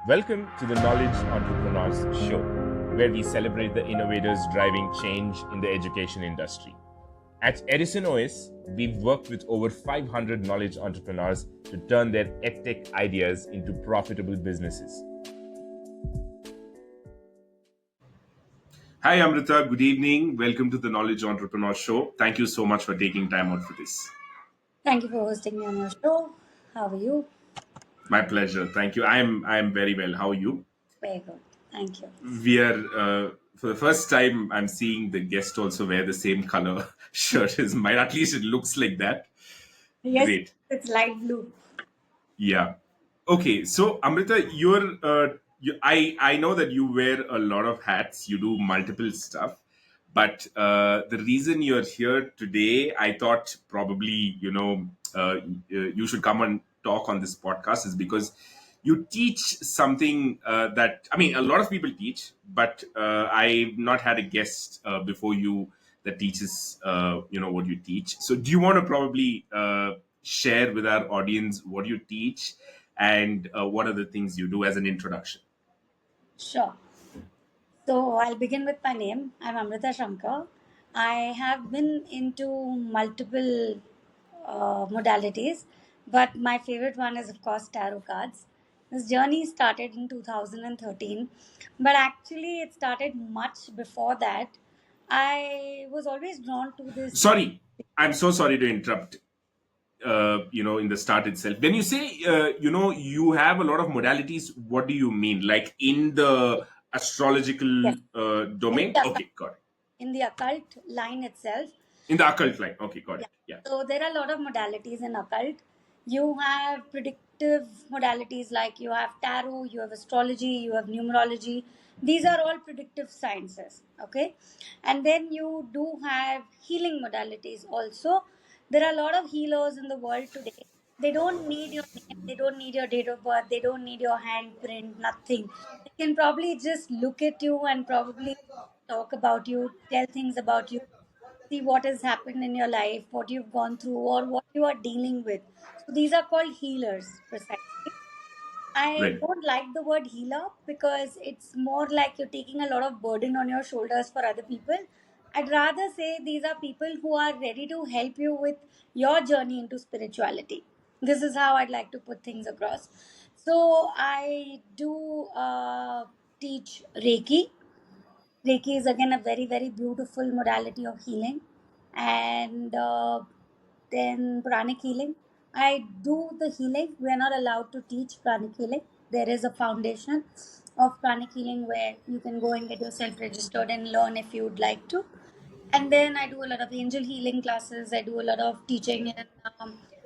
Welcome to the Knowledge Entrepreneurs Show, where we celebrate the innovators driving change in the education industry. At Edison OS, we've worked with over 500 knowledge entrepreneurs to turn their edtech ideas into profitable businesses. Hi, Amrita. Good evening. Welcome to the Knowledge Entrepreneur Show. Thank you so much for taking time out for this. Thank you for hosting me on your show. How are you? My pleasure. Thank you. I am very well. How are you? Very good. Thank you. We are for the first time. I'm seeing the guest also wear the same color shirt as mine. At least it looks like that. Yes, Great. it's light blue. Yeah. Okay. So Amrita, I know that you wear a lot of hats. You do multiple stuff. But the reason you're here today, I thought probably you should come and talk on this podcast is because you teach something that, I mean, a lot of people teach, but I've not had a guest before you that teaches what you teach. So do you want to probably share with our audience what you teach and what are the things you do as an introduction? Sure. So I'll begin with my name. I'm Amrita Shankar. I have been into multiple modalities, but my favorite one is, of course, tarot cards. This journey started in 2013, but actually, it started much before that. I was always drawn to this. Sorry, I'm so sorry to interrupt. In the start itself, when you say you have a lot of modalities, what do you mean, like in the astrological Yes, in domain? the Okay, got it. in the occult line itself. In the occult line, okay, got Yeah. it. Yeah. So there are a lot of modalities in occult. You have predictive modalities like you have tarot, you have astrology, you have numerology. These are all predictive sciences. Okay. And then you do have healing modalities also. There are a lot of healers in the world today. They don't need your name, they don't need your date of birth, they don't need your handprint, nothing. They can probably just look at you and probably talk about you, tell things about you, see what has happened in your life, what you've gone through, or what you are dealing with. So these are called healers, precisely. I Right. don't like the word healer because it's more like you're taking a lot of burden on your shoulders for other people. I'd rather say these are people who are ready to help you with your journey into spirituality. This is how I'd like to put things across. So I do teach Reiki. Reiki is again a very, very beautiful modality of healing. And then pranic healing. I do the healing. We are not allowed to teach pranic healing. There is a foundation of pranic healing where you can go and get yourself registered and learn if you would like to. And then I do a lot of angel healing classes. I do a lot of teaching in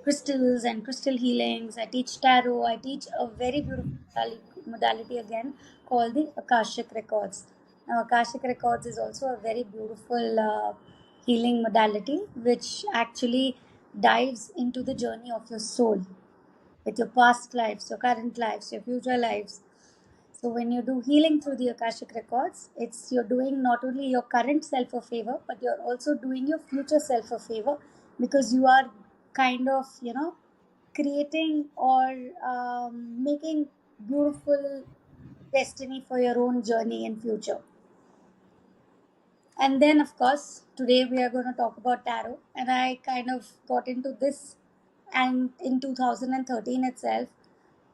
crystals and crystal healings. I teach tarot. I teach a very beautiful modality again called the Akashic Records. Now, Akashic Records is also a very beautiful healing modality which actually dives into the journey of your soul with your past lives, your current lives, your future lives. So when you do healing through the Akashic records, it's you're doing not only your current self a favor, but you're also doing your future self a favor because you are kind of creating or making beautiful destiny for your own journey in future. And then, of course, today we are going to talk about tarot. And I kind of got into this, and in 2013 itself,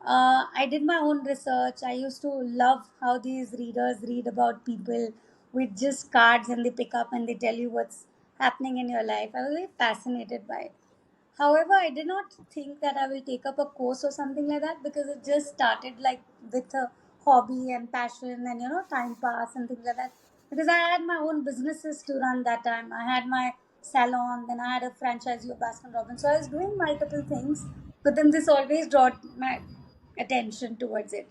I did my own research. I used to love how these readers read about people with just cards and they pick up and they tell you what's happening in your life. I was very fascinated by it. However, I did not think that I will take up a course or something like that because it just started like with a hobby and passion and time pass and things like that. Because I had my own businesses to run that time. I had my salon, then I had a franchisee of Baskin Robbins. So I was doing multiple things, but then this always brought my attention towards it.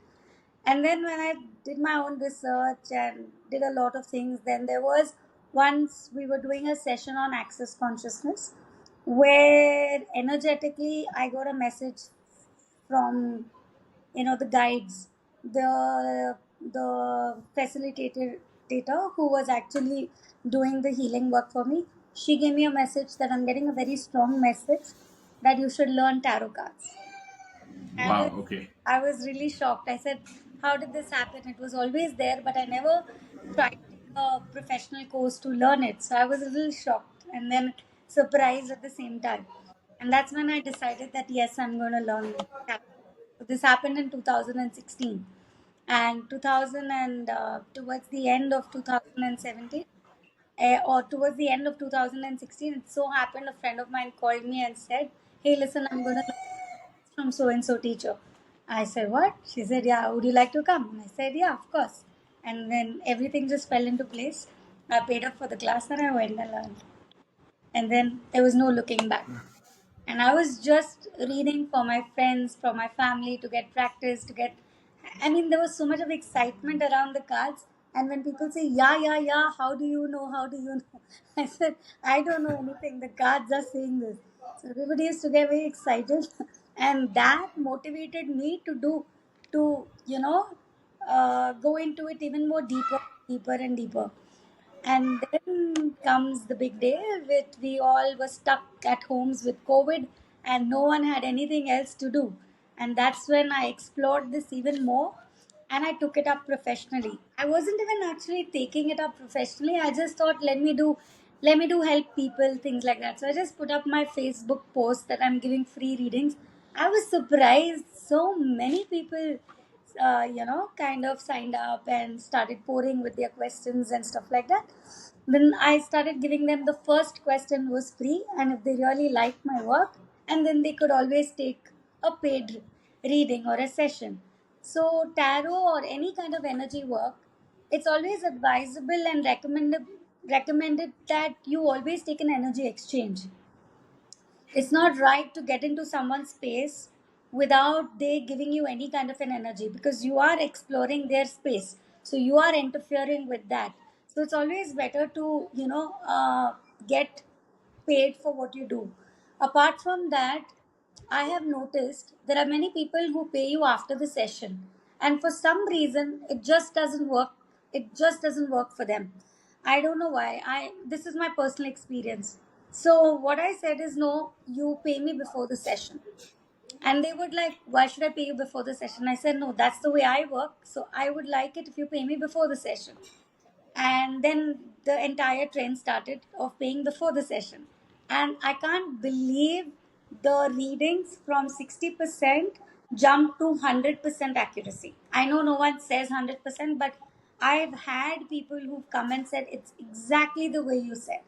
And then when I did my own research and did a lot of things, then there was once we were doing a session on access consciousness where energetically I got a message from the guides, the facilitator who was actually doing the healing work for me. She gave me a message that I'm getting a very strong message that you should learn tarot cards. I was Wow. Okay. I was really shocked. I said, how did this happen? It was always there, but I never tried to take a professional course to learn it. So I was a little shocked and then surprised at the same time. And that's when I decided that yes, I'm going to learn tarot. So this happened in 2016, and 2000 and towards the end of 2017, or towards the end of 2016, it so happened a friend of mine called me and said, "Hey, listen, I'm going to learn from so and so teacher." I said, "What?" She said, "Yeah, would you like to come?" And I said, "Yeah, of course." And then everything just fell into place. I paid up for the class and I went and learned. And then there was no looking back. And I was just reading for my friends, for my family to get practice, to get. I mean, there was so much of excitement around the cards. And when people say, "Yeah, yeah, yeah, how do you know? How do you know?" I said, "I don't know anything. The cards are saying this." So everybody used to get very excited. And that motivated me to go into it even more deeper, deeper, and deeper. And then comes the big day, which we all were stuck at homes with COVID and no one had anything else to do. And that's when I explored this even more and I took it up professionally. I wasn't even actually taking it up professionally. I just thought, let me do help people, things like that. So I just put up my Facebook post that I'm giving free readings. I was surprised so many people kind of signed up and started pouring with their questions and stuff like that. Then I started giving them, the first question was free, and if they really liked my work, and then they could always take a paid reading or a session. So, tarot or any kind of energy work, it's always advisable and recommended that you always take an energy exchange. It's not right to get into someone's space without they giving you any kind of an energy, because you are exploring their space, so you are interfering with that. So it's always better to get paid for what you do. Apart from that, I have noticed there are many people who pay you after the session, and for some reason it just doesn't work for them. I don't know why. I This is my personal experience. So what I said is, no, you pay me before the session. And they would like, why should I pay you before the session? I said, no, that's the way I work. So I would like it if you pay me before the session. And then the entire trend started of paying before the session. And I can't believe the readings from 60% jumped to 100% accuracy. I know no one says 100%, but I've had people who've come and said it's exactly the way you said.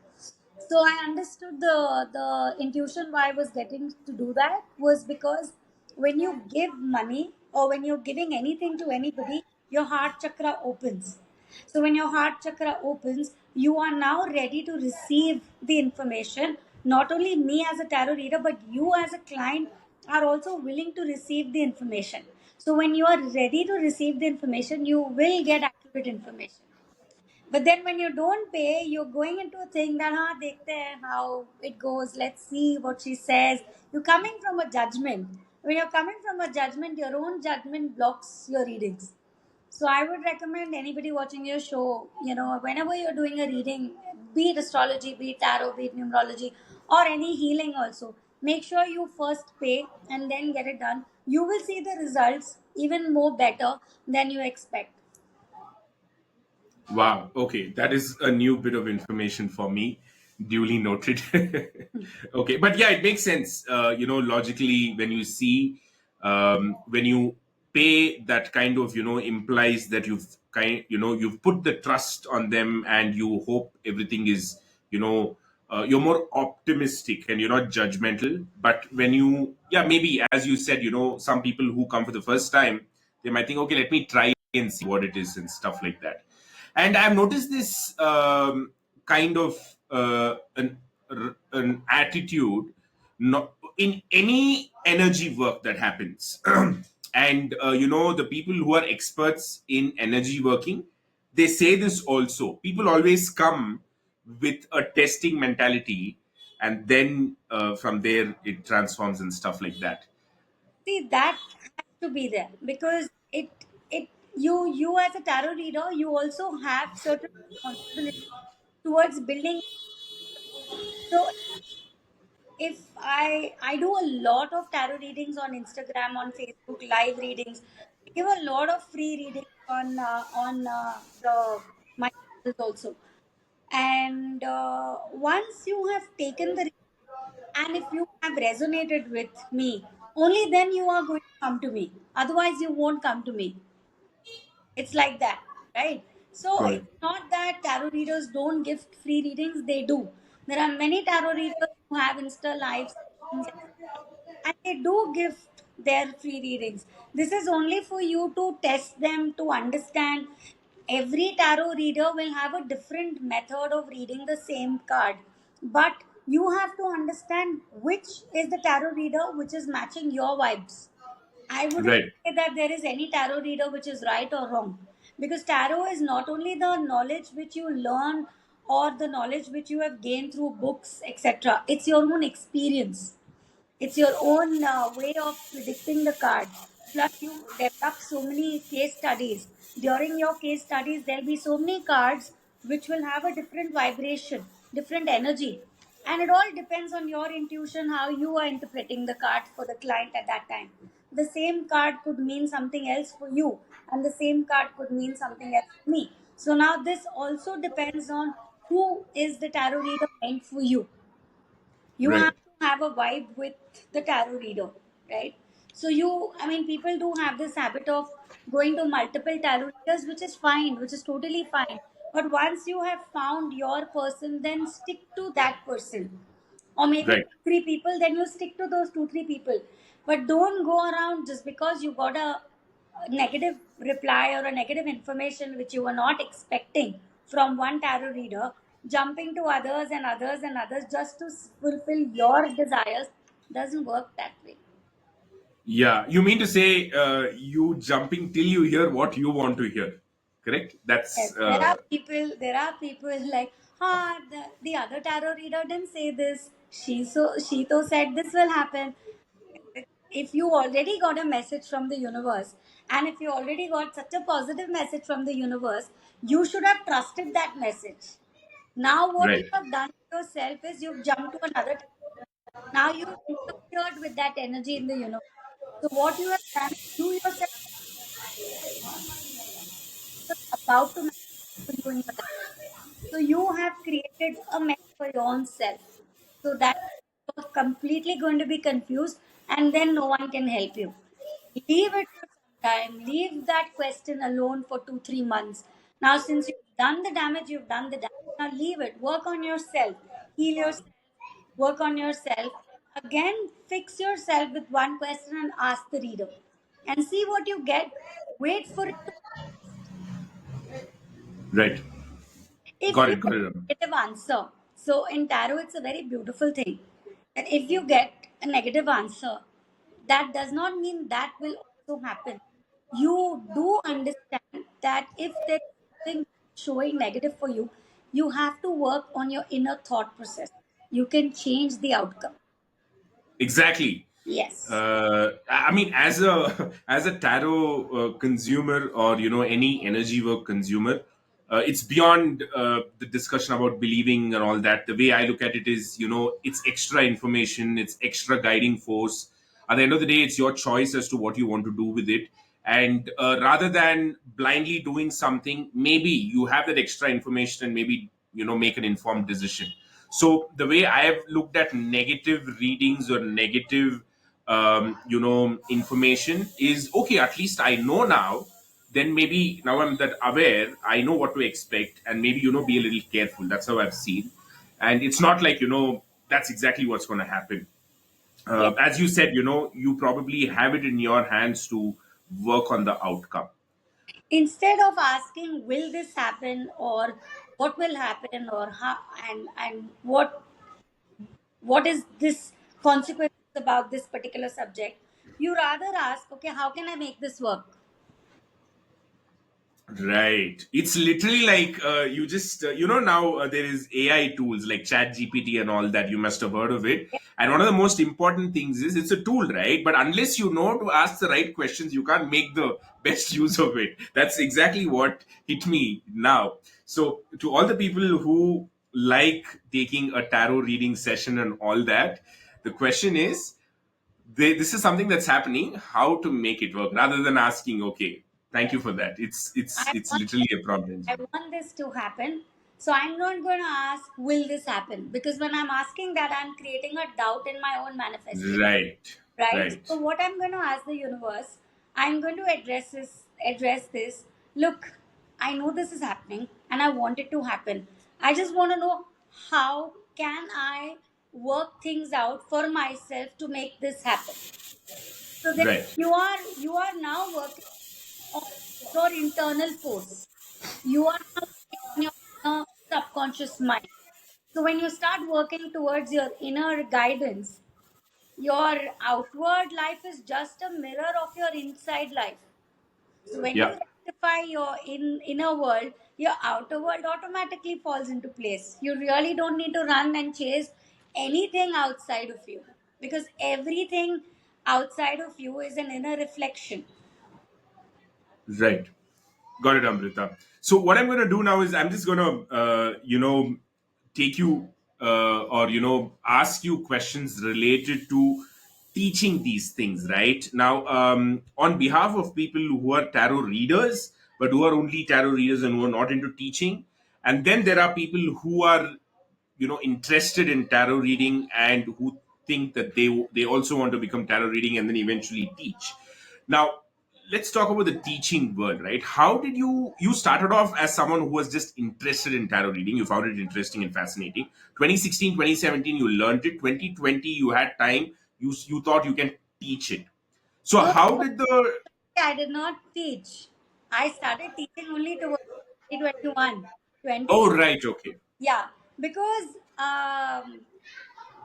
So I understood the intuition why I was getting to do that was because when you give money or when you're giving anything to anybody, your heart chakra opens. So when your heart chakra opens, you are now ready to receive the information. Not only me as a tarot reader, but you as a client are also willing to receive the information. So when you are ready to receive the information, you will get accurate information. But then when you don't pay, you're going into a thing that, dekhte hain how it goes. Let's see what she says. You're coming from a judgment. When you're coming from a judgment, your own judgment blocks your readings. So I would recommend anybody watching your show, whenever you're doing a reading, be it astrology, be it tarot, be it numerology, or any healing also, make sure you first pay and then get it done. You will see the results even more better than you expect. Wow. Okay, that is a new bit of information for me. Duly noted. Okay, but yeah, it makes sense. Logically, when you see, when you pay, that kind of implies that you've put the trust on them, and you hope everything is you're more optimistic and you're not judgmental. But when yeah, maybe as you said, some people who come for the first time, they might think, okay, let me try and see what it is and stuff like that. And I've noticed this kind of an attitude, not in any energy work that happens. And the people who are experts in energy working, they say this also. People always come with a testing mentality, and then from there it transforms and stuff like that. See, that has to be there because it you as a tarot reader, you also have certain responsibility towards building. So if I do a lot of tarot readings on Instagram, on Facebook, live readings, give a lot of free reading on the my channels also. And once you have taken the reading, and if you have resonated with me, only then you are going to come to me. Otherwise, you won't come to me. It's like that, right? So Got it's it. not that tarot readers don't give free readings, they do. There are many tarot readers who have Insta live sessions, and they do give their free readings. This is only for you to test them, to understand. Every tarot reader will have a different method of reading the same card, but you have to understand which is the tarot reader which is matching your vibes. I wouldn't Right. say that there is any tarot reader which is right or wrong, because tarot is not only the knowledge which you learn or the knowledge which you have gained through books, etc. It's your own experience. It's your own way of predicting the card. Plus, you develop so many case studies. During your case studies, there'll be so many cards which will have a different vibration, different energy. And it all depends on your intuition, how you are interpreting the card for the client at that time. The same card could mean something else for you, and the same card could mean something else for me. So, now this also depends on who is the tarot reader meant for you. You Right. have to have a vibe with the tarot reader, right? So I mean, people do have this habit of going to multiple tarot readers, which is fine, which is totally fine. But once you have found your person, then stick to that person. Or maybe Right. two, three people, then you stick to those two, three people. But don't go around just because you got a negative reply or a negative information which you were not expecting from one tarot reader, jumping to others and others and others just to fulfill your desires doesn't work that way. Yeah. You mean to say you jumping till you hear what you want to hear? Correct. Yes, That's there are people like, the other tarot reader didn't say this. She said this will happen. If you already got a message from the universe, and if you already got such a positive message from the universe, you should have trusted that message. Now what you right. have done to yourself is you've jumped to another. Now you've interfered with that energy in the universe. So what you have done, you yourself are about to manifest for you in your life. So you have created a mess for your own self. So that you're completely going to be confused, and then no one can help you. Leave it for some time. Leave that question alone for 2, 3 months. Now, since you've done the damage, you've done the damage. Now leave it. Work on yourself. Heal yourself. Work on yourself. Again, fix yourself with one question and ask the reader. And see what you get. Wait for it to. Right. If Got you it. Got get it. a negative answer, so in tarot, it's a very beautiful thing. And if you get a negative answer, that does not mean that will also happen. You do understand that if there's something showing negative for you, you have to work on your inner thought process. You can change the outcome. Exactly. Yes. I mean, as a as a tarot consumer, or any energy work consumer, it's beyond the discussion about believing and all that. The way I look at it is, it's extra information, it's extra guiding force. At the end of the day, it's your choice as to what you want to do with it. And rather than blindly doing something, maybe you have that extra information and maybe make an informed decision. So the way I have looked at negative readings or negative information is, okay, at least I know now. Then maybe now I'm that aware, I know what to expect, and maybe be a little careful. That's how I've seen. And it's not like that's exactly what's going to happen. Yes. As you said, you probably have it in your hands to work on the outcome. Instead of asking, will this happen, or what will happen, or how, and what is this consequences about this particular subject, you rather ask, okay, how can I make this work? Right. It's literally like you just, now there is AI tools like Chat GPT and all that. You must have heard of it. And one of the most important things is it's a tool, right? But unless you know to ask the right questions, you can't make the best use of it. That's exactly what hit me now. So, to all the people who like taking a tarot reading session and all that, the question is, this is something that's happening. How to make it work, rather than asking, okay, thank you for that. I It's want literally a prompt I engine. want this to happen. So I'm not going to ask, will this happen? Because when I'm asking that, I'm creating a doubt in my own manifestation, Right, right? So right, what I'm going to ask the universe, I'm going to address this. Look, I know this is happening and I want it to happen. I just want to know how can I work things out for myself to make this happen. So then right, you are now working on your internal force. You are now working on your inner subconscious mind. So when you start working towards your inner guidance, your outward life is just a mirror of your inside life. So when you yeah, rectify your inner world, your outer world automatically falls into place. You really don't need to run and chase anything outside of you, because everything outside of you is an inner reflection. right. Got it, Amrita. So what I'm going to do now is I'm just going to, take you or ask you questions related to teaching these things. Right now, on behalf of people who are tarot readers, but who are only tarot readers and who are not into teaching, and then there are people who are interested in tarot reading and who think that they also want to become tarot reading and then eventually teach. Now let's talk about the teaching world. Right, how did you started off as someone who was just interested in tarot reading? You found it interesting and fascinating. 2016, 2017, you learned it. 2020, you had time. You thought you can teach it. So No, how did the I did not teach. I started teaching only towards 2021, oh, 20. right, okay. Yeah, because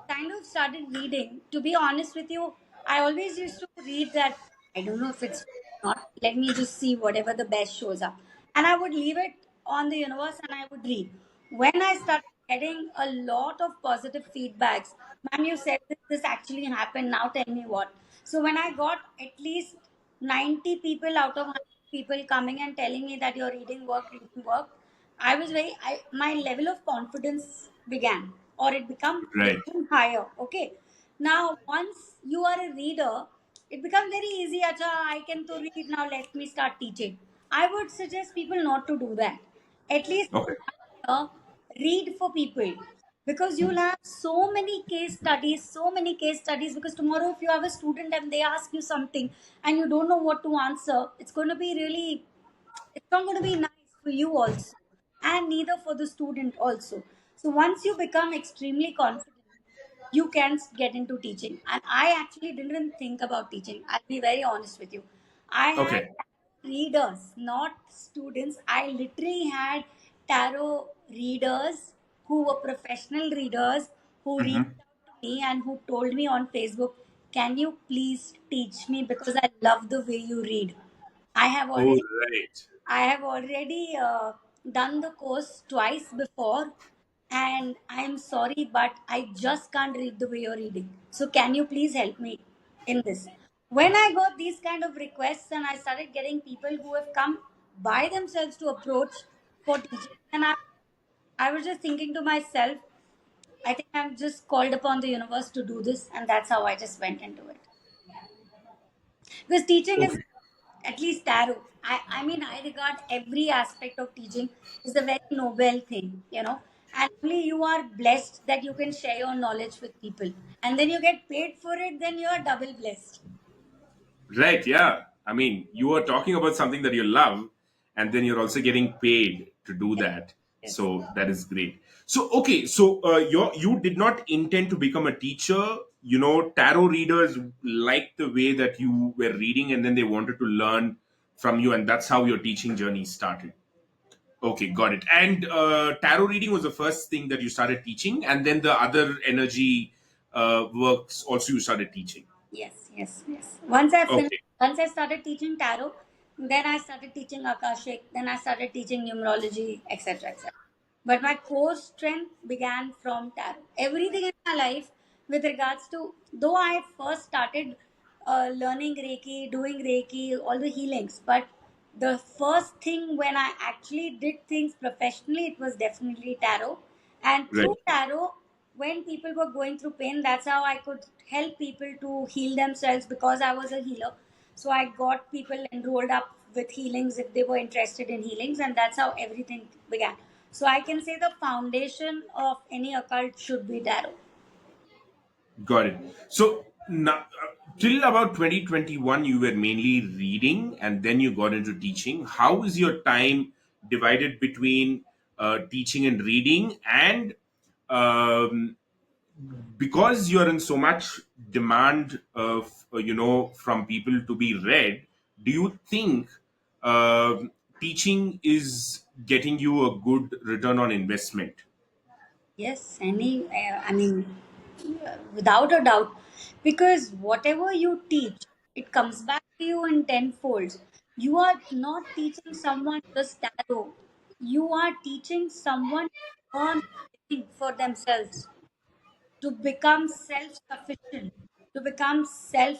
kind of started reading. To be honest with you, I always used to read that. I don't know if it's not. Let me just see whatever the best shows up. And I would leave it on the universe and I would read. When I started getting a lot of positive feedbacks, ma'am, you said this actually happened. Now tell me what. So when I got at least 90 people out of 100 people coming and telling me that your reading work, I was my level of confidence began, or it Right, became higher. Okay. Now, once you are a reader, it becomes very easy. Acha, I can to read now. Let me start teaching. I would suggest people not to do that. At least okay. uh, read for people, because you'll have so many case studies. Because tomorrow, if you have a student and they ask you something and you don't know what to answer, it's not going to be nice for you also, and neither for the student also. So once you become extremely confident, you can get into teaching. And I actually didn't even think about teaching, I'll be very honest with you. I had Okay. readers, not students. I literally had tarot readers who were professional readers, who Hmm. reached out to me and who told me on Facebook, can you please teach me, because I love the way you read. I have Oh, already right. I have already done the course twice before, and I am sorry, but I just can't read the way you're reading. So, can you please help me in this? When I got these kind of requests, and I started getting people who have come by themselves to approach for teaching, and I was just thinking to myself, I think I'm just called upon the universe to do this, and that's how I just went into it. Because teaching is, Okay. at least tarot, I mean, I regard every aspect of teaching is a very noble thing, and only you are blessed that you can share your knowledge with people, and then you get paid for it, then you are double blessed. Right, yeah. I mean, you are talking about something that you love, and then you're also getting paid to do Yes, that. yes. So that is great. So okay, so you did not intend to become a teacher. Tarot readers liked the way that you were reading, and then they wanted to learn from you, and that's how your teaching journey started. Okay, got it. And tarot reading was the first thing that you started teaching, and then the other energy works also you started teaching. Yes, yes, yes. Once I finished, Okay, once I started teaching tarot, then I started teaching Akashic, then I started teaching numerology, etc., etc. But my core strength began from tarot. Everything in my life, with regards to, though I first started learning Reiki, doing Reiki, all the healings, but the first thing when I actually did things professionally, it was definitely tarot. And right. through tarot, when people were going through pain, that's how I could help people to heal themselves, because I was a healer. So I got people enrolled up with healings if they were interested in healings, and that's how everything began. So I can say the foundation of any occult should be tarot. Got it. So now, till about 2021, you were mainly reading and then you got into teaching. How is your time divided between teaching and reading? And um, because you're in so much demand of, from people to be read, do you think teaching is getting you a good return on investment? Yes, I mean, without a doubt, because whatever you teach, it comes back to you in tenfolds. You are not teaching someone just tarot, you are teaching someone to earn a living for themselves, to become self sufficient, to become self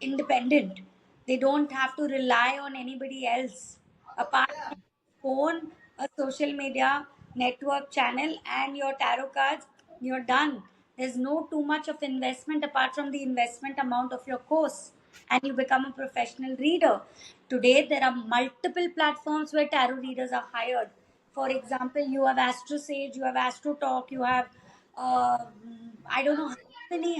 independent. They don't have to rely on anybody else apart from phone, a social media network channel, and your tarot cards. You're done. There's no too much of investment apart from the investment amount of your course, and you become a professional reader. Today, there are multiple platforms where tarot readers are hired. For example, you have Astro Sage, you have Astro Talk, you have I don't know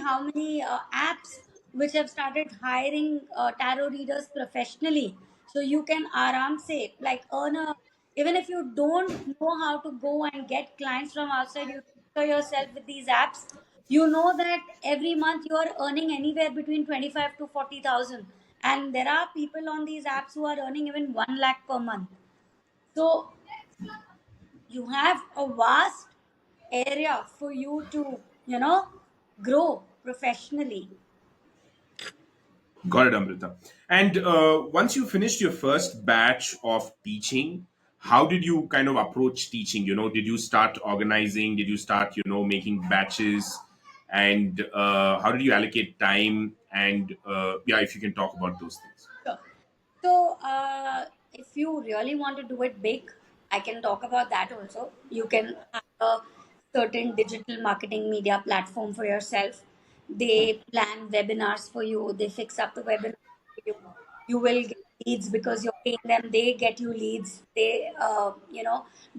how many apps which have started hiring tarot readers professionally. So you can aram say like earn a, even if you don't know how to go and get clients from outside, you register yourself with these apps. You know that every month you are earning anywhere between 25 to 40,000, and there are people on these apps who are earning even 1 lakh per month. So you have a vast area for you to, grow professionally. Got it, Amrita. And once you finished your first batch of teaching, how did you kind of approach teaching? Did you start organizing? Did you start, making batches? And how did you allocate time? And yeah, if you can talk about those things. Sure. So, if you really want to do it big, I can talk about that also. You can have a certain digital marketing media platform for yourself. They plan webinars for you, they fix up the webinar for you. You will get leads because you're paying them, they get you leads. They,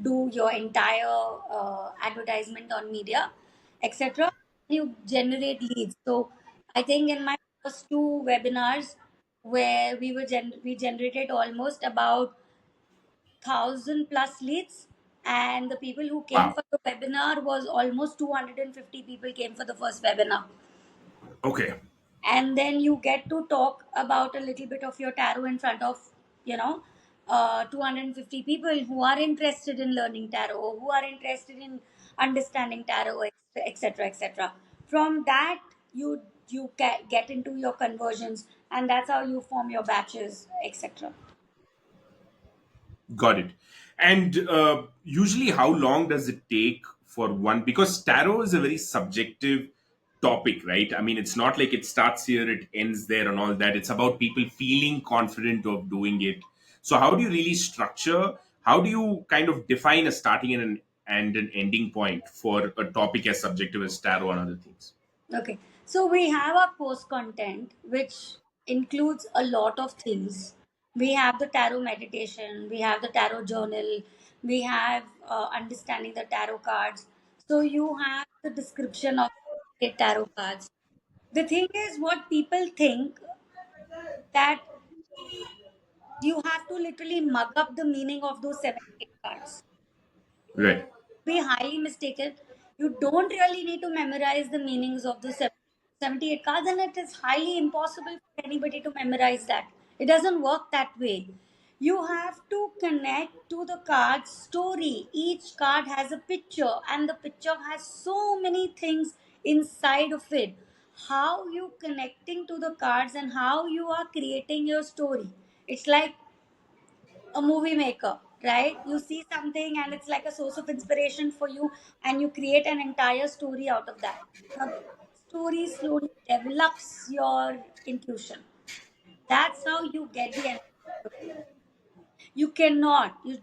do your entire advertisement on media, etc. You generate leads. So, I think in my first two webinars, where we generated almost about 1,000 plus leads, and the people who came Wow. for the webinar was almost 250 people came for the first webinar. Okay. And then you get to talk about a little bit of your tarot in front of, you know 250 people who are interested in learning tarot, who are interested in understanding tarot, etc., etc. From that, get into your conversions, and that's how you form your batches, etc. Got it. And usually, how long does it take for one? Because tarot is a very subjective topic, right? I mean, it's not like it starts here, it ends there, and all that. It's about people feeling confident of doing it. So, how do you really structure? How do you kind of define a starting and an ending point for a topic as subjective as tarot and other things? Okay, so we have our course content, which includes a lot of things. We have the tarot meditation, we have the tarot journal, we have understanding the tarot cards. So you have the description of the tarot cards. The thing is, what people think that you have to literally mug up the meaning of those 78 cards. Right. Be highly mistaken. You don't really need to memorize the meanings of the 78 cards, and it is highly impossible for anybody to memorize that. It doesn't work that way. You have to connect to the card's story. Each card has a picture, and the picture has so many things inside of it. How you connecting to the cards and how you are creating your story. It's like a movie maker, right? You see something and it's like a source of inspiration for you, and you create an entire story out of that. Now, that story slowly develops your intuition. That's how you get the energy. You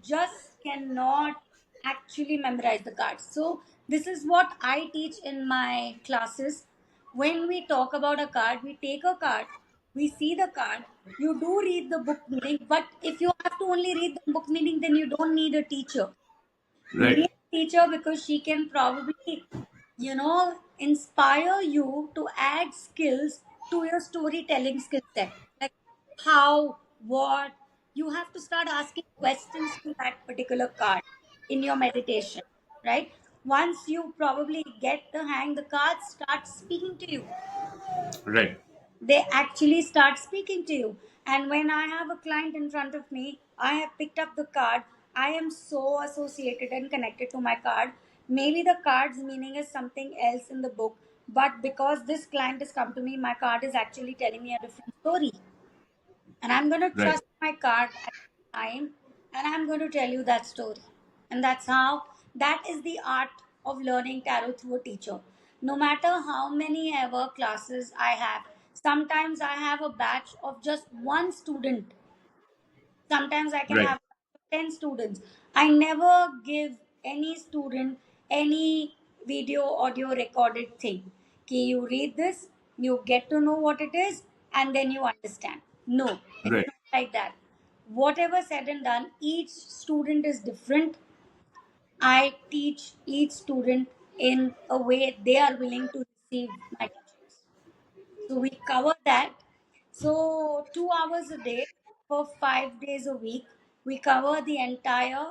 just cannot actually memorize the cards. So This is what I teach in my classes. When we talk about a card, we take a card, we see the card, you do read the book meaning, but if you have to only read the book meaning, then you don't need a teacher. You need Right. a teacher because she can probably, inspire you to add skills to your storytelling skill set. Like how, what, you have to start asking questions to that particular card in your meditation, right? Once you probably get the hang, the cards start speaking to you. Right. They actually start speaking to you. And when I have a client in front of me, I have picked up the card, I am so associated and connected to my card. Maybe the card's meaning is something else in the book, but because this client has come to me, my card is actually telling me a different story, and I'm going to Right. trust my card at the time, and I'm going to tell you that story. And that is the art of learning tarot through a teacher. No matter how many ever classes I have, sometimes I have a batch of just one student. Sometimes I can Right. have 10 students. I never give any student any video, audio recorded thing. Okay, you read this, you get to know what it is, and then you understand. No, it's Right. not like that. Whatever said and done, each student is different. I teach each student in a way they are willing to receive my teachings. So we cover that. So 2 hours a day for 5 days a week, we cover the entire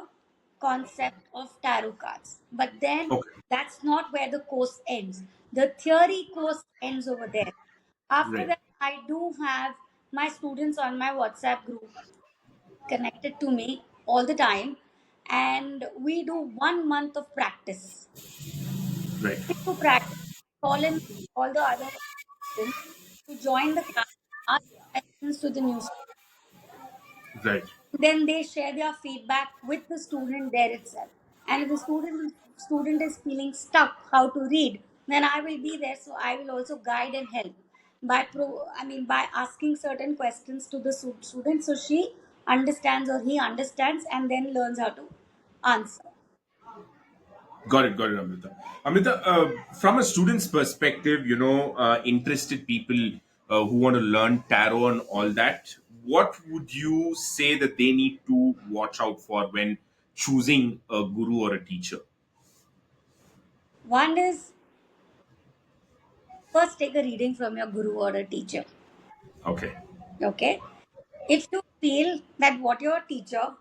concept of tarot cards. But then Okay. that's not where the course ends. The theory course ends over there. After Right. that, I do have my students on my WhatsApp group connected to me all the time, and we do 1 month of practice. Right. To practice, call in all the other students to join the class, ask questions to the new student. Right. Then they share their feedback with the student there itself. And if the student is feeling stuck how to read, then I will be there. So I will also guide and help by asking certain questions to the student, so she understands or he understands and then learns how to answer. Got it, Amrita. Amrita, from a student's perspective, interested people who want to learn tarot and all that, what would you say that they need to watch out for when choosing a guru or a teacher? One is, first take a reading from your guru or a teacher. Okay. Okay. If you feel that what your teacher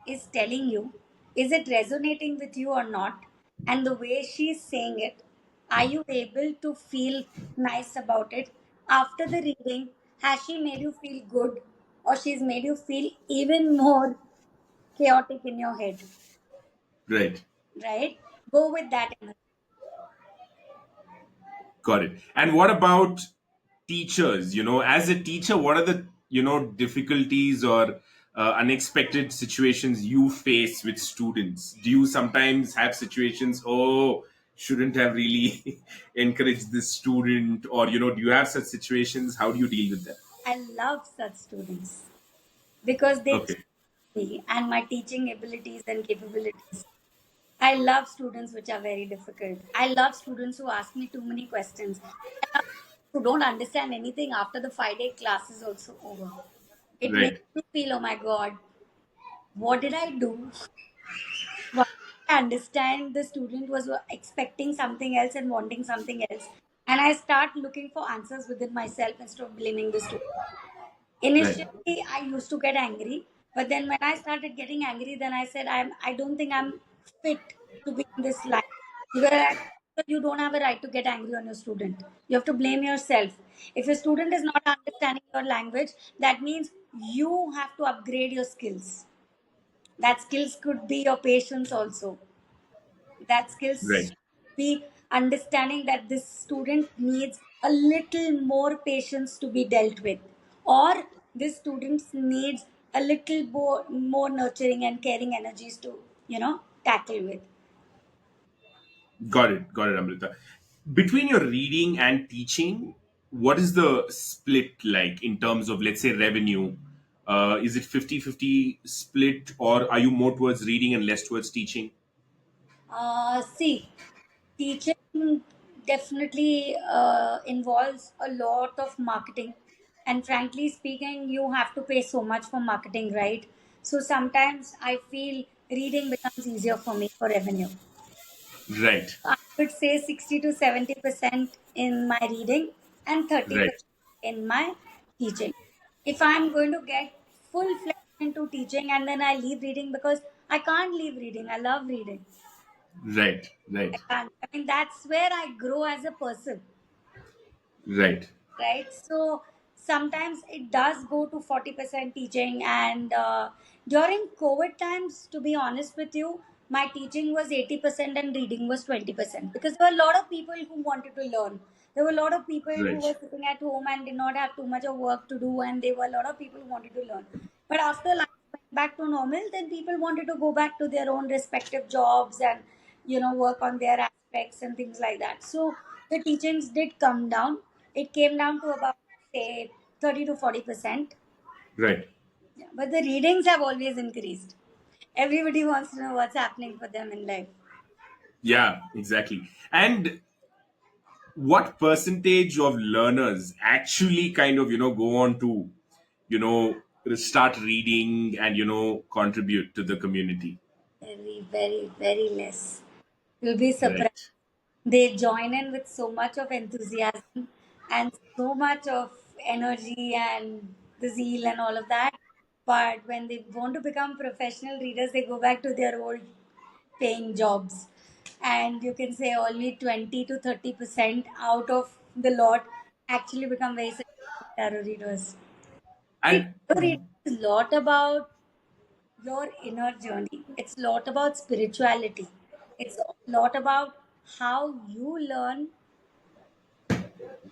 is telling you, is it resonating with you or not, and the way she's saying it, are you able to feel nice about it? After the reading, has she made you feel good, or she's made you feel even more chaotic in your head? Right. Right? Go with that energy. Got it. And what about teachers? As a teacher, what are the, difficulties or unexpected situations you face with students? Do you sometimes have situations, oh, shouldn't have really encouraged this student? Or, do you have such situations? How do you deal with them? I love such students because they Okay. challenge me and my teaching abilities and capabilities. I love students which are very difficult. I love students who ask me too many questions. I love students who don't understand anything after the 5 day class is also over. It makes Right. me feel, oh my God, what did I do? Why did I understand the student was expecting something else and wanting something else? And I start looking for answers within myself instead of blaming the student. Right. Initially, I used to get angry, but then when I started getting angry, then I said, I don't think I'm fit to be in this line. Because you don't have a right to get angry on your student. You have to blame yourself. If your student is not understanding your language, that means you have to upgrade your skills. That skills could be your patience also. That skills Right. be understanding that this student needs a little more patience to be dealt with, or this student needs a little more nurturing and caring energies to tackle with. Got it, Amrita. Between your reading and teaching, what is the split like in terms of, let's say, revenue? Is it 50-50 split, or are you more towards reading and less towards teaching? See, teaching definitely involves a lot of marketing. And frankly speaking, you have to pay so much for marketing, right? So sometimes I feel reading becomes easier for me for revenue. Right. I would say 60 to 70% in my reading and Right. 30% in my teaching. If I'm going to get full fledged into teaching and then I leave reading, because I can't leave reading, I love reading. Right. I Right. can't. I mean, that's where I grow as a person, Right. right? So sometimes it does go to 40% teaching. And during COVID times, to be honest with you, my teaching was 80% and reading was 20%, because there were a lot of people who wanted to learn. There were a lot of people who Right. were sitting at home and did not have too much of work to do, and there were a lot of people who wanted to learn. But after life went back to normal, then people wanted to go back to their own respective jobs and work on their aspects and things like that. So the teachings did come down. It came down to about, say, 30 to 40%. Right. Yeah, but the readings have always increased. Everybody wants to know what's happening for them in life. Yeah, exactly. And what percentage of learners actually kind of, go on to, you know, start reading and, contribute to the community? Very, very, very less. You'll be surprised. Right. They join in with so much of enthusiasm and so much of energy and the zeal and all of that. But when they want to become professional readers, they go back to their old paying jobs. And you can say only 20 to 30% out of the lot actually become very successful tarot readers. See, And tarot reading is a lot about your inner journey. It's a lot about spirituality. It's a lot about how you learn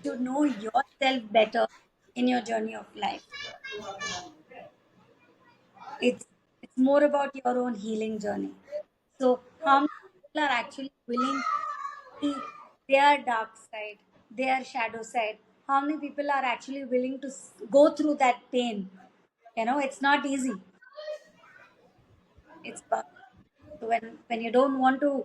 to know yourself better in your journey of life. It's more about your own healing journey. So how many people are actually willing to see their dark side, their shadow side? How many people are actually willing to go through that pain? It's not easy. It's about, so when you don't want to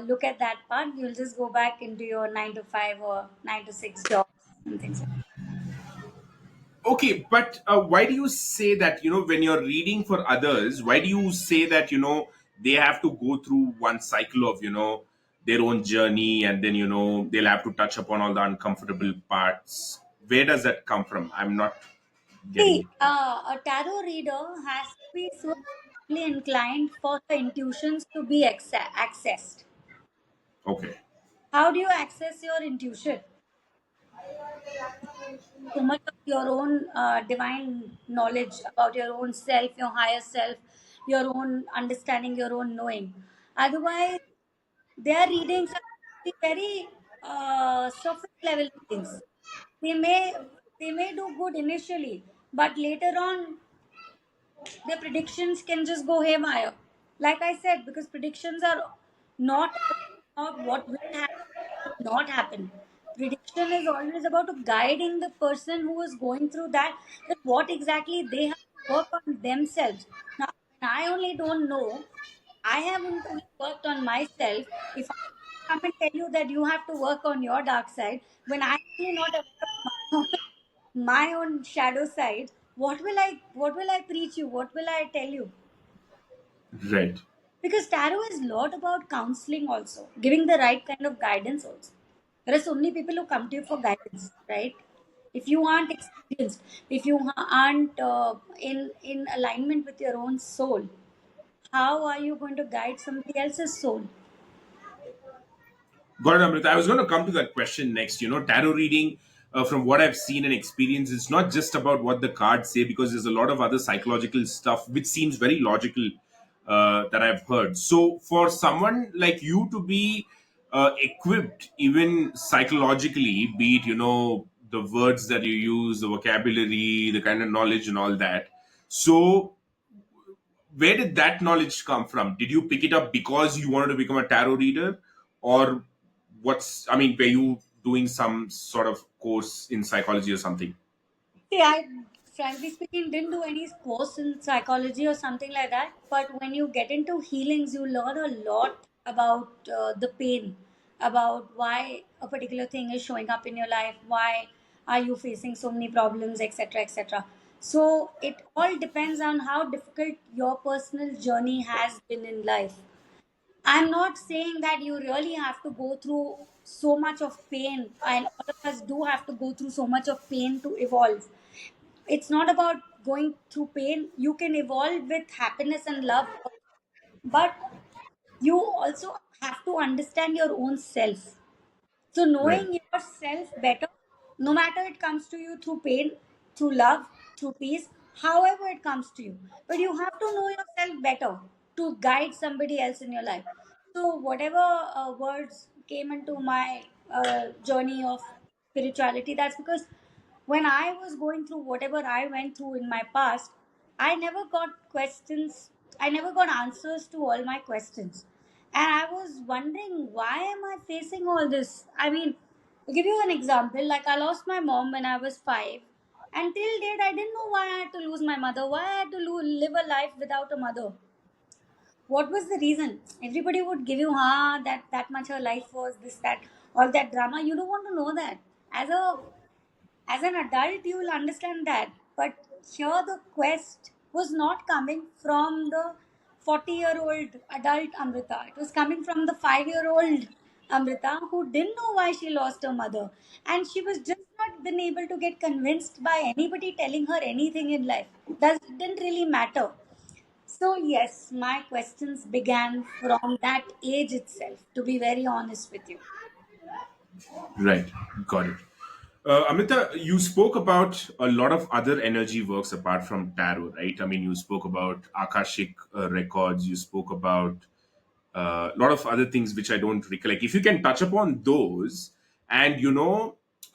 look at that part, you'll just go back into your 9 to 5 or 9 to 6 jobs and things like okay, but why do you say that, when you're reading for others, why do you say that, they have to go through one cycle of, their own journey, and then, they'll have to touch upon all the uncomfortable parts? Where does that come from? I'm not that. getting See, it. a tarot reader has to be so spiritually inclined for her intuitions to be accessed. Okay. How do you access your intuition? So much of your own divine knowledge about your own self, your higher self, your own understanding, your own knowing. Otherwise, their readings are very surface level readings. They may they may do good initially, but later on their predictions can just go haywire. Like I said, because predictions are not about what will happen, what will not happen. Prediction is always about guiding the person who is going through that what exactly they have to work on themselves. Now, when I only don't know, I haven't only worked on myself. If I come and tell you that you have to work on your dark side, when I'm really not aware of my own shadow side, what will I preach you? What will I tell you? Right. Because tarot is a lot about counseling also, giving the right kind of guidance also. There are so many people who come to you for guidance, right? If you aren't experienced, if you aren't in alignment with your own soul, how are you going to guide somebody else's soul? Got it, Amrita. I was going to come to that question next. Tarot reading, from what I've seen and experienced, it's not just about what the cards say, because there's a lot of other psychological stuff which seems very logical, that I've heard. So, for someone like you to be equipped, even psychologically, be it, the words that you use, the vocabulary, the kind of knowledge, and all that. So, where did that knowledge come from? Did you pick it up because you wanted to become a tarot reader, or were you doing some sort of course in psychology or something? See, I frankly speaking didn't do any course in psychology or something like that. But when you get into healings, you learn a lot about the pain, about why a particular thing is showing up in your life, why are you facing so many problems, etc., etc. So it all depends on how difficult your personal journey has been in life. I'm not saying that you really have to go through so much of pain, and all of us do have to go through so much of pain to evolve. It's not about going through pain. You can evolve with happiness and love, but you also have to understand your own self. So Right. knowing yourself better, no matter it comes to you through pain, through love, through peace, however it comes to you, but you have to know yourself better to guide somebody else in your life. So whatever words came into my journey of spirituality, that's because when I was going through whatever I went through in my past, I never got questions, I never got answers to all my questions. And I was wondering, why am I facing all this? I mean, to give you an example, like I lost my mom when I was 5. And till date, I didn't know why I had to lose my mother, why I had to live a life without a mother. What was the reason? Everybody would give you, that much her life was, this, that, all that drama. You don't want to know that. As an adult, you will understand that. But here, the quest was not coming from the 40-year-old adult Amrita. It was coming from the 5-year-old Amrita who didn't know why she lost her mother. And she was just not been able to get convinced by anybody telling her anything in life. That didn't really matter. So, yes, my questions began from that age itself, to be very honest with you. Right. Got it. Amrita, you spoke about a lot of other energy works apart from tarot, right? I mean, you spoke about Akashic records, you spoke about a lot of other things which I don't recollect. If you can touch upon those, and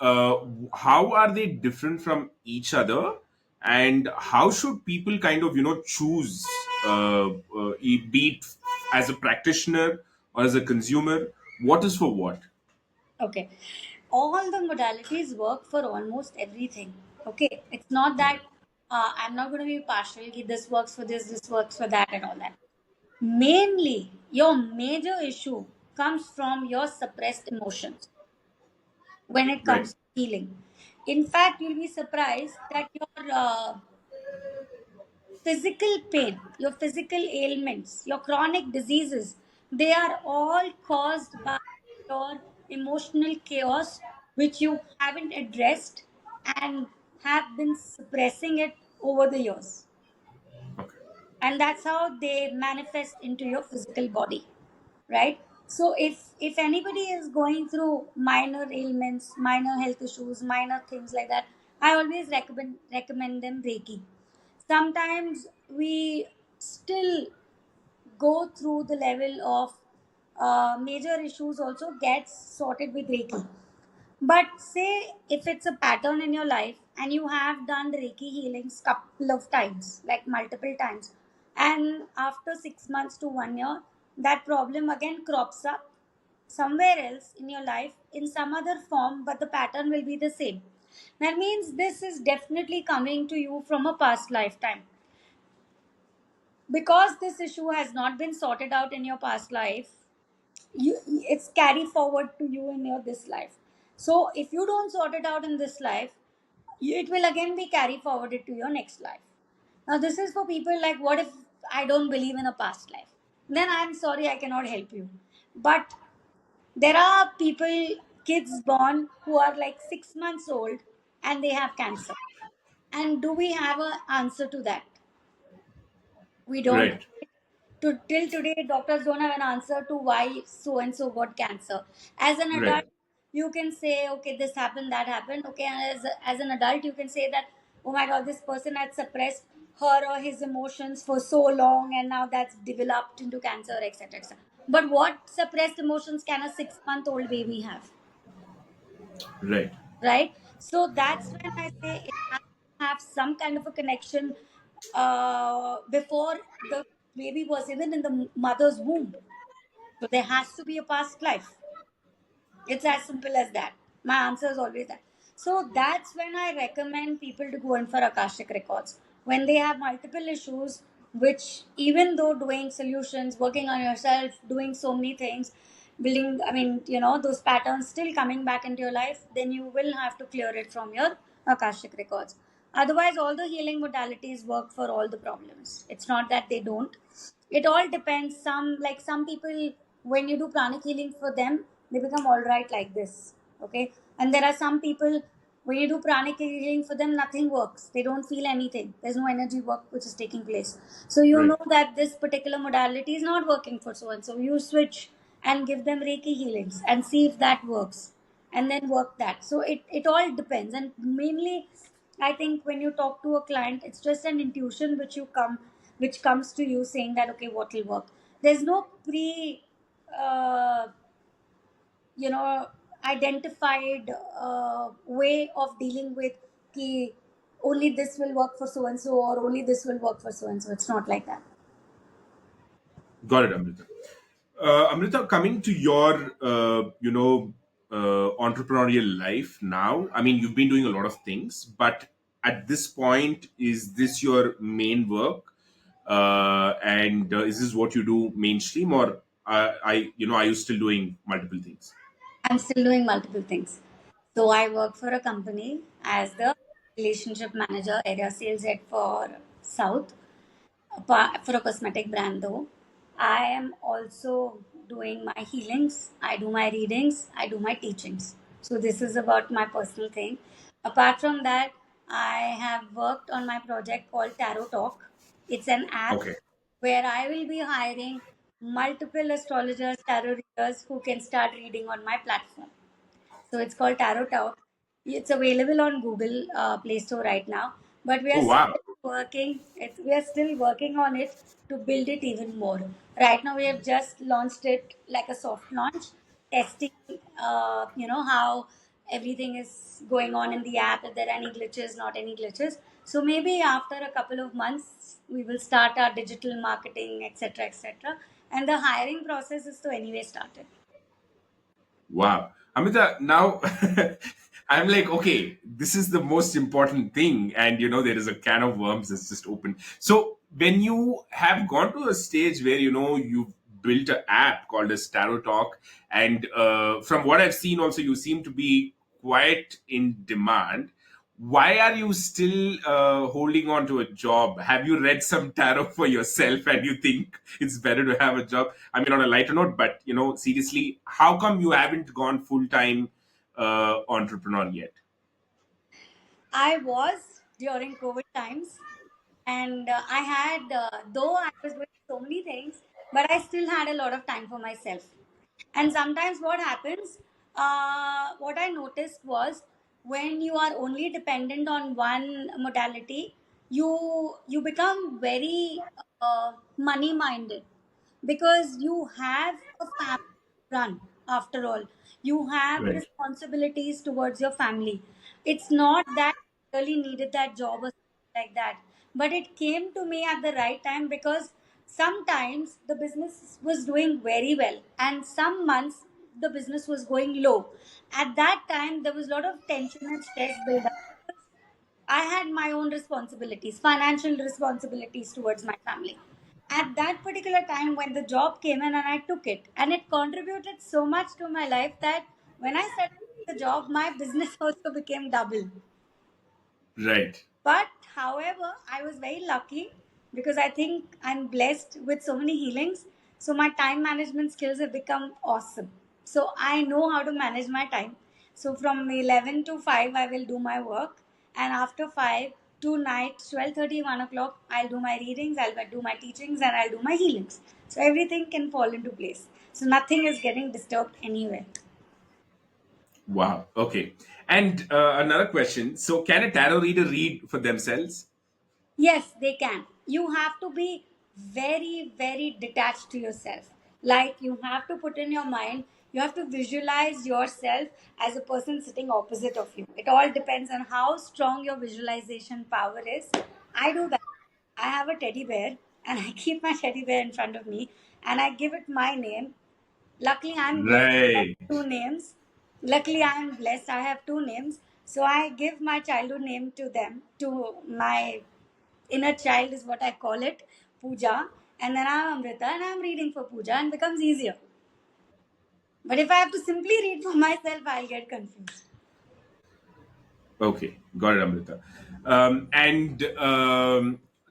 uh, how are they different from each other, and how should people kind of choose, be it as a practitioner or as a consumer, what is for what? Okay. All the modalities work for almost everything. Okay. It's not that I'm not going to be partial. Ki this works for this works for that, and all that. Mainly, your major issue comes from your suppressed emotions when it Right. comes to healing. In fact, you'll be surprised that your physical pain, your physical ailments, your chronic diseases, they are all caused by your emotional chaos, which you haven't addressed and have been suppressing it over the years. Okay. And that's how they manifest into your physical body, right? So if anybody is going through minor ailments, minor health issues, minor things like that, I always recommend them Reiki. Sometimes we still go through the level of major issues also gets sorted with Reiki. But say if it's a pattern in your life and you have done Reiki healings couple of times, like multiple times, and after 6 months to 1 year, that problem again crops up somewhere else in your life in some other form, but the pattern will be the same. That means this is definitely coming to you from a past lifetime. Because this issue has not been sorted out in your past life, it's carry forward to you in your this life. So if you don't sort it out in this life, it will again be carry forwarded to your next life. Now this is for people like, what if I don't believe in a past life? Then I'm sorry, I cannot help you. But there are people, kids born who are like 6 months old and they have cancer. And do we have an answer to that? We don't. Right. Till today, doctors don't have an answer to why so and so got cancer. As an adult, Right. you can say, okay, this happened, that happened. Okay, as an adult, you can say that, oh my God, this person had suppressed her or his emotions for so long, and now that's developed into cancer, etc., etc. But what suppressed emotions can a 6-month-old baby have? Right. Right? So that's when I say it has to have some kind of a connection before the baby was even in the mother's womb. So there has to be a past life. It's as simple as that. My answer is always that. So that's when I recommend people to go in for Akashic records. When they have multiple issues, which even though doing solutions, working on yourself, doing so many things, building, I mean, those patterns still coming back into your life, then you will have to clear it from your Akashic records. Otherwise, all the healing modalities work for all the problems. It's not that they don't. It all depends. Some people, when you do pranic healing for them, they become all right like this. Okay. And there are some people, when you do pranic healing for them, nothing works. They don't feel anything. There's no energy work which is taking place. So you Right. know that this particular modality is not working for so and so. You switch and give them Reiki healings and see if that works, and then work that. So it all depends. And mainly, I think when you talk to a client, it's just an intuition which comes to you saying that okay, what will work. There's no uh, you know identified way of dealing with ki only this will work for so and so, or only this will work for so and so. It's not like that. Got it, Amrita. Amrita, coming to your, entrepreneurial life now. I mean, you've been doing a lot of things, but at this point, is this your main work? And is this what you do mainstream, or are you still doing multiple things? I'm still doing multiple things. So I work for a company as the relationship manager, area sales head for South, for a cosmetic brand though. I am also doing my healings, I do my readings, I do my teachings. So this is about my personal thing. Apart from that, I have worked on my project called Tarot Talk. It's an app Okay. where I will be hiring multiple astrologers, tarot readers who can start reading on my platform. So it's called Tarot Talk. It's available on Google Play Store right now, but we are Oh wow. still working. We are still working on it to build it even more. Right now, we have just launched it like a soft launch, testing. How everything is going on in the app. If there are any glitches, not any glitches. So maybe after a couple of months, we will start our digital marketing, etc., etc. And the hiring process is to anyway started. Wow. Amita, now I'm like, okay, this is the most important thing. And, there is a can of worms that's just opened. So, when you have gone to a stage where, you've built an app called as Tarot Talk, and from what I've seen, also, you seem to be quite in demand. Why are you still holding on to a job? Have you read some tarot for yourself and you think it's better to have a job? I mean, on a lighter note, but seriously, how come you haven't gone full time entrepreneur yet? I was during COVID times, and I had, though I was doing so many things, but I still had a lot of time for myself. And sometimes what happens, what I noticed was when you are only dependent on one modality, you become very money minded, because you have a family to run. After all, you have Right. responsibilities towards your family. It's not that I really needed that job or something like that, but it came to me at the right time, because sometimes the business was doing very well and some months the business was going low. At that time there was a lot of tension and stress build up. I had my own responsibilities, financial responsibilities towards my family. At that particular time, when the job came in and I took it, and it contributed so much to my life that when I started the job, my business also became double. Right. But however, I was very lucky because I think I'm blessed with so many healings. So my time management skills have become awesome. So I know how to manage my time. So from 11 to 5, I will do my work. And after 5 to night, 12:30, 1 o'clock, I'll do my readings, I'll do my teachings, and I'll do my healings. So everything can fall into place. So nothing is getting disturbed anywhere. Wow. Okay. And another question. So, can a tarot reader read for themselves? Yes, they can. You have to be very, very detached to yourself. Like you have to put in your mind, you have to visualize yourself as a person sitting opposite of you. It all depends on how strong your visualization power is. I do that. I have a teddy bear and I keep my teddy bear in front of me and I give it my name. Luckily, I'm blessed. I have Right. two names. Luckily, I am blessed. I have two names. So I give my childhood name to them, to my inner child is what I call it. Pooja, and then I'm Amrita and I'm reading for Pooja, and becomes easier. But if I have to simply read for myself, I'll get confused. Okay, got it, Amrita. And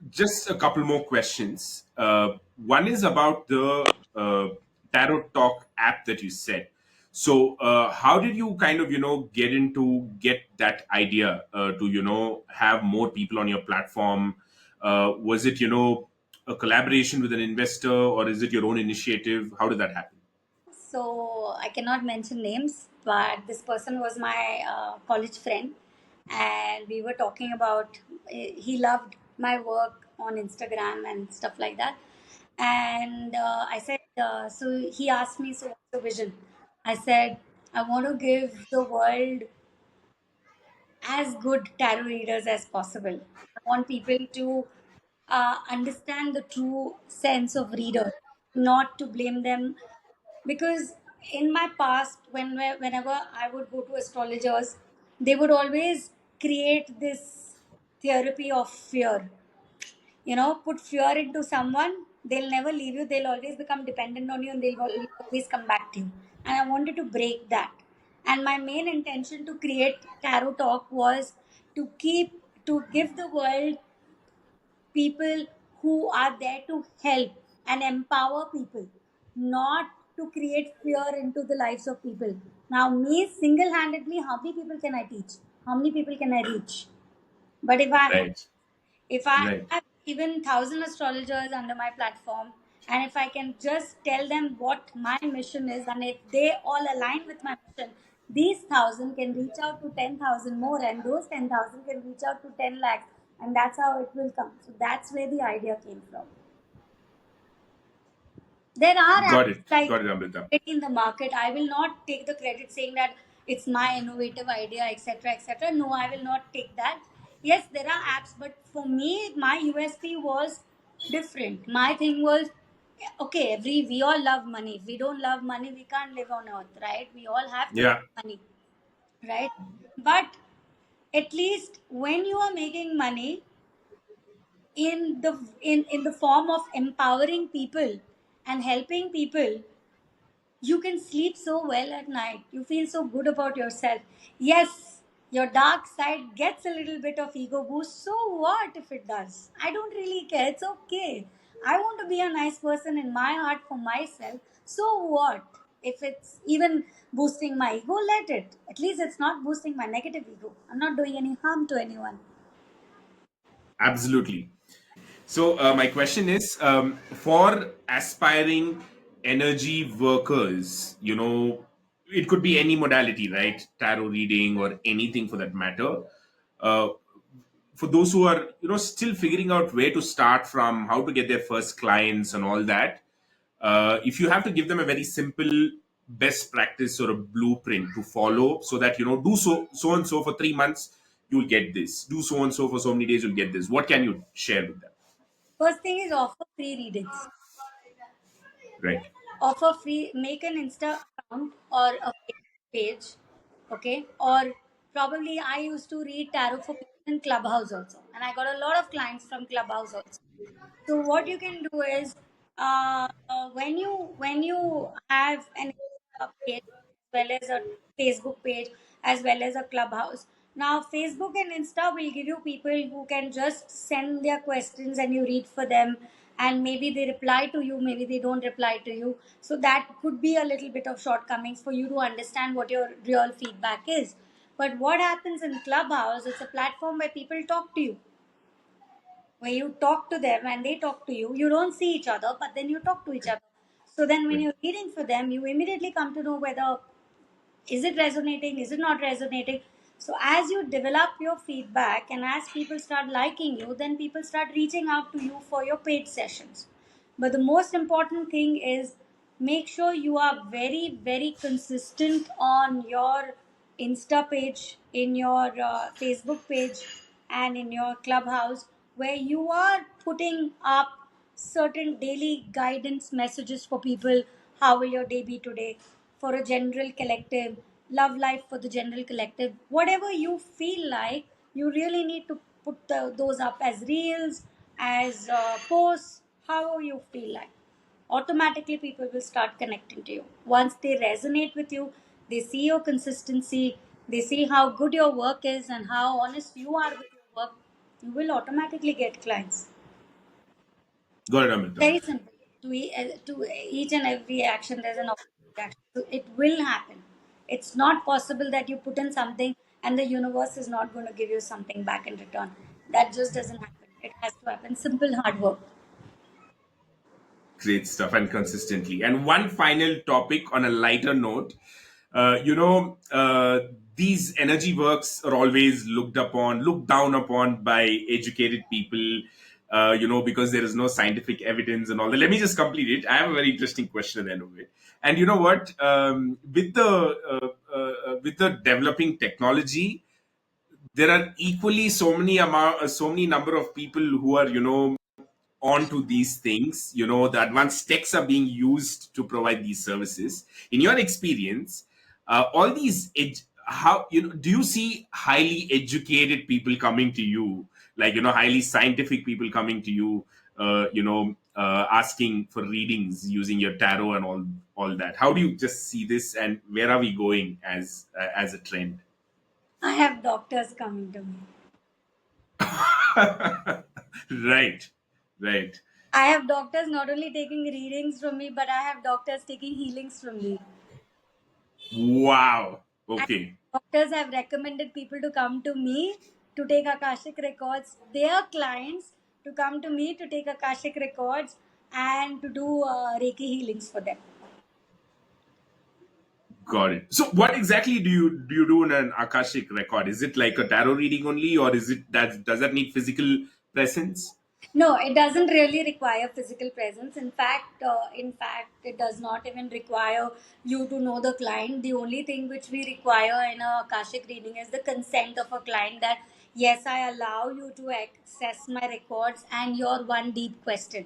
just a couple more questions. One is about the Tarot Talk app that you said. So, how did you kind of get that idea to have more people on your platform? Was it a collaboration with an investor, or is it your own initiative? How did that happen? So I cannot mention names, but this person was my college friend, and we were talking about. He loved my work on Instagram and stuff like that, and I said. So he asked me, "So what's your vision?" I said, "I want to give the world as good tarot readers as possible. I want people to understand the true sense of reader, not to blame them, because in my past, whenever I would go to astrologers, they would always create this therapy of fear. Put fear into someone, they'll never leave you, they'll always become dependent on you, and they'll always come back to you. And I wanted to break that. And my main intention to create Tarot Talk was to give the world people who are there to help and empower people, not to create fear into the lives of people. Now, me single handedly, how many people can I teach? How many people can I reach? But Right, if I right. have even 1,000 astrologers under my platform, and if I can just tell them what my mission is, and if they all align with my mission, these 1,000 can reach out to 10,000 more, and those 10,000 can reach out to 10 lakhs, and that's how it will come. So that's where the idea came from. There are Got apps it, like got it, Amrita. in the market. I will not take the credit saying that it's my innovative idea, etc., etc. No, I will not take that. Yes, there are apps, but for me, my USP was different. My thing was, okay, we all love money. If we don't love money, we can't live on earth, right? We all have to Yeah, love money, right? But at least when you are making money in the form of empowering people and helping people, you can sleep so well at night. You feel so good about yourself. Yes, your dark side gets a little bit of ego boost. So what if it does? I don't really care. It's okay. I want to be a nice person in my heart for myself. So what? If it's even boosting my ego, let it. At least it's not boosting my negative ego. I'm not doing any harm to anyone. absolutely. So, my question is for aspiring energy workers, it could be any modality, right? Tarot reading or anything for that matter. Uh, for those who are, still figuring out where to start from, how to get their first clients and all that, if you have to give them a very simple best practice or a blueprint to follow so that, do so and so for 3 months, you'll get this. Do so and so for so many days, you'll get this. What can you share with them? First thing is offer free readings. Right. Offer free, make an Insta account or a Facebook page, okay? Or probably I used to read tarot for people in Clubhouse also, and I got a lot of clients from Clubhouse also. So what you can do is, when you have an page as well as a Facebook page as well as a Clubhouse. Now Facebook and Insta will give you people who can just send their questions and you read for them, and maybe they reply to you, maybe they don't reply to you. So that could be a little bit of shortcomings for you to understand what your real feedback is. But what happens in Clubhouse? It's a platform where people talk to you, where you talk to them and they talk to you. You don't see each other, but then you talk to each other. So then when Right. you're reading for them, you immediately come to know whether is it resonating, is it not resonating. So as you develop your feedback and as people start liking you, then people start reaching out to you for your paid sessions. But the most important thing is, make sure you are very very consistent on your Insta page, in your Facebook page, and in your Clubhouse, where you are putting up certain daily guidance messages for people. How will your day be today? For a general collective, love life for the general collective. Whatever you feel like, you really need to put those up as reels, as posts, how you feel like, automatically people will start connecting to you. Once they resonate with you, they see your consistency, they see how good your work is and how honest you are with your work, you will automatically get clients. Got it, Amrita. Very simple. To each and every action, there's an opposite reaction. So it will happen. It's not possible that you put in something and the universe is not going to give you something back in return. That just doesn't happen. It has to happen. Simple hard work. Great stuff, and consistently. And one final topic on a lighter note. These energy works are always looked down upon by educated people, because there is no scientific evidence and all that. Let me just complete it. I have a very interesting question at the end of it. And you know what? With the developing technology, there are equally so many number of people who are onto these things. The advanced techs are being used to provide these services. In your experience, all these how do you see highly educated people coming to you, like highly scientific people coming to you, asking for readings using your tarot and all that? How do you just see this, and where are we going as a trend? I have doctors coming to me. Right, right. I have doctors not only taking readings from me, but I have doctors taking healings from me. Wow. And Okay. doctors have recommended people to come to me to take Akashic records, their clients to come to me to take Akashic records and to do Reiki healings for them. Got it. So, what exactly do you do in an Akashic record? Is it like a tarot reading only, or is it that does that need physical presence? No, it doesn't really require physical presence. In fact, it does not even require you to know the client. The only thing which we require in a Akashic reading is the consent of a client that yes, I allow you to access my records and your one deep question.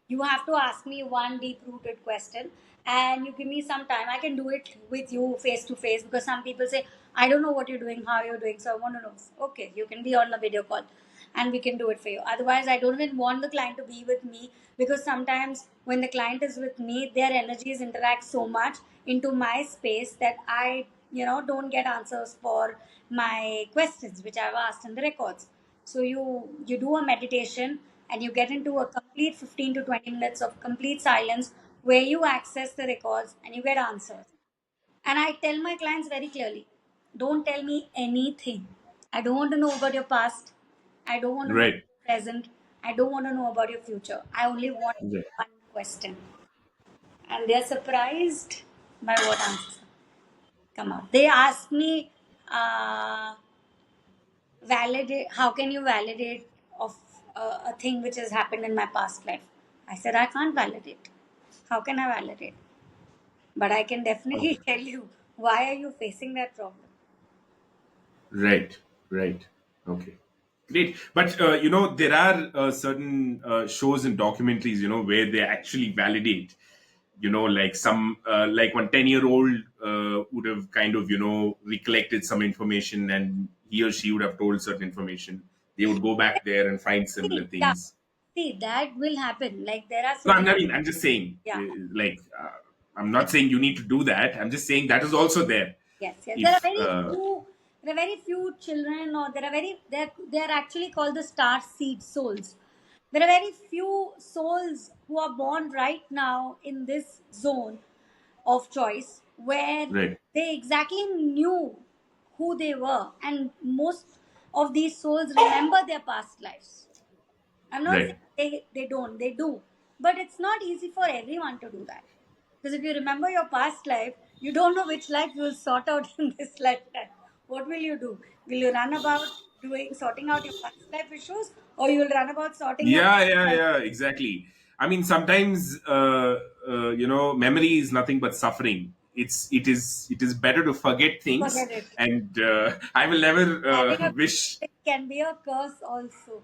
You have to ask me one deep rooted question and you give me some time. I can do it with you face to face because some people say, I don't know what you're doing, how you're doing, so I want to know. Okay, you can be on a video call and we can do it for you. Otherwise, I don't even want the client to be with me because sometimes when the client is with me, their energies interact so much into my space that I, don't get answers for my questions which I've asked in the records. So you do a meditation and you get into a complete 15 to 20 minutes of complete silence where you access the records and you get answers. And I tell my clients very clearly, don't tell me anything. I don't want to know about your past. I don't want to know about Right. your present. I don't want to know about your future. I only want Right. one question. And they're surprised by what answers come out. They ask me, uh, validate, how can you validate of a thing which has happened in my past life? I said, I can't validate. How can I validate? But I can definitely tell you why are you facing that problem. Right. Right. Okay. Great. But there are certain shows and documentaries, where they actually validate. Like like one 10-year-old would have kind of recollected some information, and he or she would have told certain information. They would go back there and find similar Yeah, things. see, that will happen. Like, there are No, so many. I mean, I'm just saying, Yeah, like, I'm not saying you need to do that. I'm just saying that is also there. yes, yes. There are If very few. There are very few children, or there are very. They are actually called the star seed souls. There are very few souls who are born right now in this zone of choice where Right, they exactly knew who they were, and most of these souls remember their past lives. I'm not saying right. they don't, they do. But it's not easy for everyone to do that. Because if you remember your past life, you don't know which life you will sort out in this lifetime. What will you do? Will you run about sorting out your past life issues, or you will run about sorting your Yeah, yeah, life? yeah. Exactly. I mean, sometimes memory is nothing but suffering. It is better to forget things, Forget it. and I will never Having a wish. good can be a curse also.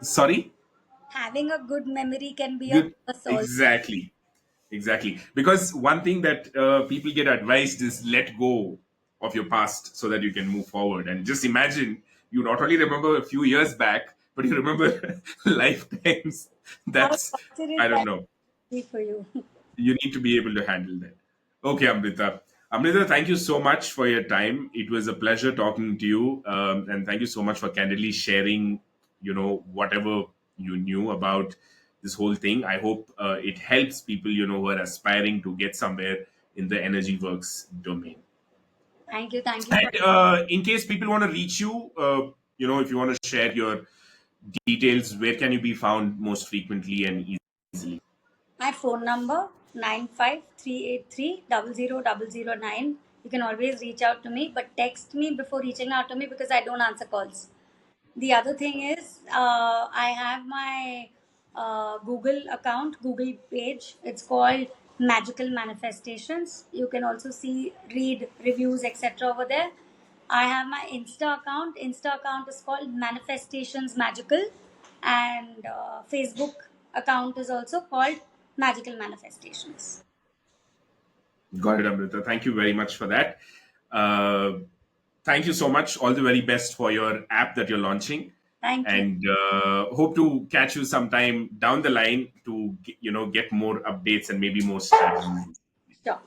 Sorry. Having a good memory can be a Good. curse also. Exactly. Exactly. Because one thing that people get advised is let go of your past so that you can move forward. And just imagine you not only remember a few years back, but you remember lifetimes How That's, torture is I don't that know. for you? You need to be able to handle that. Okay, Amrita. Amrita, thank you so much for your time. It was a pleasure talking to you, and thank you so much for candidly sharing, whatever you knew about this whole thing. I hope it helps people, who are aspiring to get somewhere in the energy works domain. Thank you for And in case people want to reach you, if you want to share your details, where can you be found most frequently and easily? my phone number 95383009. You can always reach out to me, but text me before reaching out to me because I don't answer calls. The other thing is, I have my Google account, Google page. It's called Magical Manifestations. You can also read reviews, etc. over there. I have my Insta account. Insta account is called Manifestations Magical, and Facebook account is also called Magical Manifestations. Got it, Amrita. Thank you very much for that. Uh, Thank you so much. All the very best for your app that you're launching, Thank you. and hope to catch you sometime down the line to get more updates and maybe more strategies. Sure.